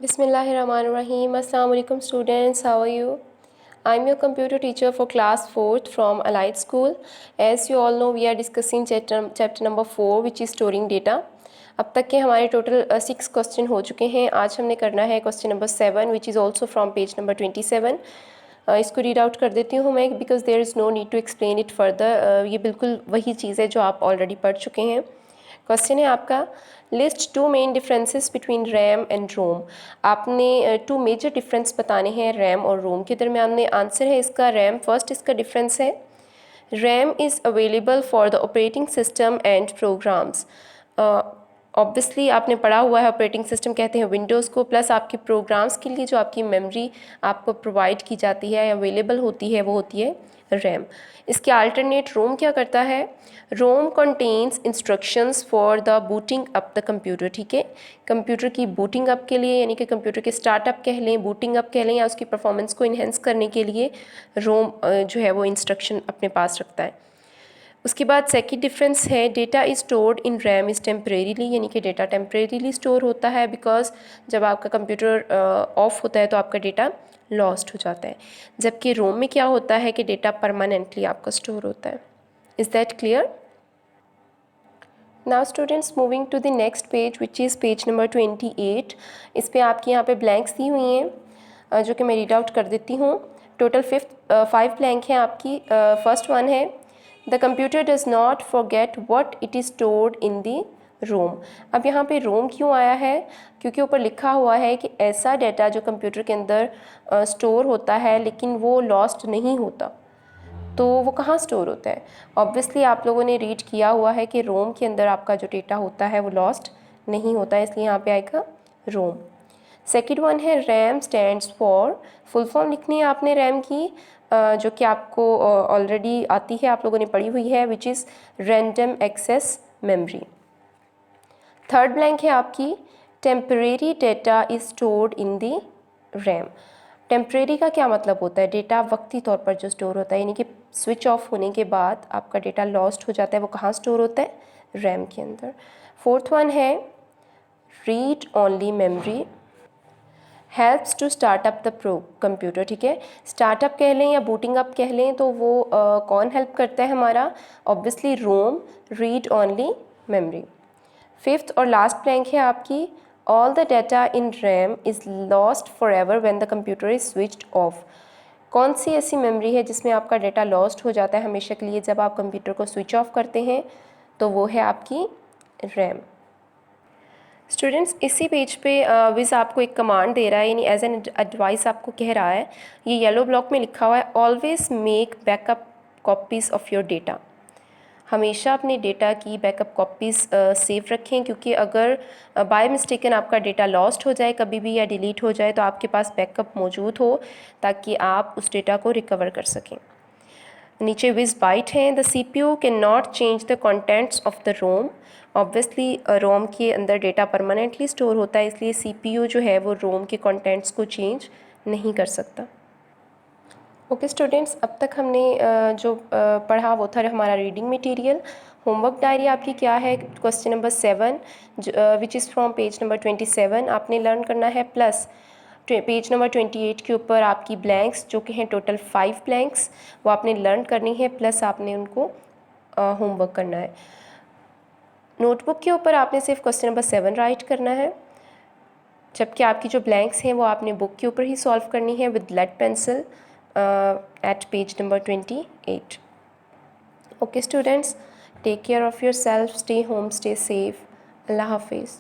Bismillahirrahmanirrahim. Assalamu alaikum students. How are you? I'm your computer teacher for class 4th from Allied School. As you all know, we are discussing chapter number 4 which is storing data. अब तक के हमारे total 6 question हो चुके हैं. आज हमने करना है question number 7 which is also from page number 27. इसको रीड आउट कर देती हूँ मैं because there is no need to explain it further. ये बिल्कुल वही चीज़ है जो आप ऑलरेडी पढ़ चुके हैं. क्वेश्चन है आपका list two main differences between RAM and ROM. आपने टू मेजर डिफरेंस बताने हैं रैम और रोम के दरमियान में. आंसर है इसका रैम. फर्स्ट इसका डिफरेंस है RAM is available for the operating system and programs. Obviously आपने पढ़ा हुआ है ऑपरेटिंग सिस्टम कहते हैं विंडोज़ को, प्लस आपके प्रोग्राम्स के लिए जो आपकी मेमोरी आपको प्रोवाइड की जाती है अवेलेबल होती है वो होती है रैम. इसके अल्टरनेट रोम क्या करता है? ROM contains instructions for the booting up the computer. ठीक है, कंप्यूटर की बूटिंग अप के लिए यानी कि कंप्यूटर के स्टार्टअप कह लें, बूटिंग अप कह लें, या उसकी परफॉर्मेंस को इन्हेंस करने के लिए रोम जो है वो इंस्ट्रक्शन अपने पास रखता है. उसके बाद सेकंड डिफरेंस है data is stored in RAM is temporarily, यानी कि डेटा टेम्परेरीली स्टोर होता है बिकॉज जब आपका कंप्यूटर ऑफ होता है तो आपका डेटा लॉस्ट हो जाता है. जबकि रोम में क्या होता है कि डेटा परमानेंटली आपका स्टोर होता है. Is that clear? Now students moving to the next page which is page number 28. इस पर आपकी यहाँ पे ब्लैंक्स दी हुई हैं जो कि मैं रीड आउट कर देती हूँ. टोटल 5 ब्लैंक हैं आपकी. फर्स्ट वन है the computer does not forget what it is stored in the ROM. अब यहाँ पे रोम क्यों आया है? क्योंकि ऊपर लिखा हुआ है कि ऐसा डाटा जो कंप्यूटर के अंदर स्टोर होता है लेकिन वो लॉस्ट नहीं होता. तो वो कहाँ स्टोर होता है? ऑब्वियसली आप लोगों ने रीड किया हुआ है कि रोम के अंदर आपका जो डेटा होता है वो लॉस्ट नहीं होता है, इसलिए यहाँ पे आएगा रोम. सेकेंड वन है RAM stands for. Full form लिखनी है आपने रैम की जो कि आपको ऑलरेडी आती है, आप लोगों ने पढ़ी हुई है, which is random access memory. Third blank है आपकी temporary data is stored in the RAM. Temporary का क्या मतलब होता है? डेटा वक्ती तौर पर जो स्टोर होता है, यानी कि स्विच ऑफ होने के बाद आपका डेटा लॉस्ट हो जाता है, वो कहाँ स्टोर होता है? रैम के अंदर. फोर्थ वन है read only memory helps to start up the computer. ठीक है, स्टार्टअप कह लें या बूटिंग अप कह लें तो वो कौन हेल्प करता है हमारा? Obviously ROM. Read only memory. Fifth और लास्ट ब्लैंक है आपकी all the data in RAM is lost for ever when the computer is switched off. कौन सी ऐसी मेमोरी है जिसमें आपका डाटा लॉस्ट हो जाता है हमेशा के लिए जब आप कंप्यूटर को स्विच ऑफ करते हैं? तो वो है आपकी रैम. स्टूडेंट्स इसी पेज पे विज़ आपको एक कमांड दे रहा है, यानी एज एन एडवाइस आपको कह रहा है. ये येलो ब्लॉक में लिखा हुआ है always make backup copies of your data. हमेशा अपने डेटा की बैकअप कॉपीज़ सेव रखें, क्योंकि अगर बाय मिस्टेकन आपका डेटा लॉस्ट हो जाए कभी भी या डिलीट हो जाए तो आपके पास बैकअप मौजूद हो ताकि आप उस डेटा को रिकवर कर सकें. नीचे विज बाइट हैं the CPU can not change the contents of the ROM. Obviously ROM के अंदर डेटा परमानेंटली स्टोर होता है, इसलिए CPU जो है वो रोम के कंटेंट्स को चेंज नहीं कर सकता. ओके स्टूडेंट्स, अब तक हमने जो पढ़ा वो था हमारा रीडिंग मटेरियल. होमवर्क डायरी आपकी क्या है? Question number 7 which is from page number 27 आपने लर्न करना है, प्लस पेज नंबर 28 के ऊपर आपकी ब्लैंक्स जो कि हैं टोटल 5 ब्लैंक्स वो आपने लर्न करनी है, प्लस आपने उनको होमवर्क करना है. नोटबुक के ऊपर आपने सिर्फ क्वेश्चन नंबर 7 राइट करना है, जबकि आपकी जो ब्लैंक्स हैं वो आपने बुक के ऊपर ही सॉल्व करनी है with lead pencil at page number 28. Okay students, take care of yourself, stay home, stay safe. Allah Hafiz.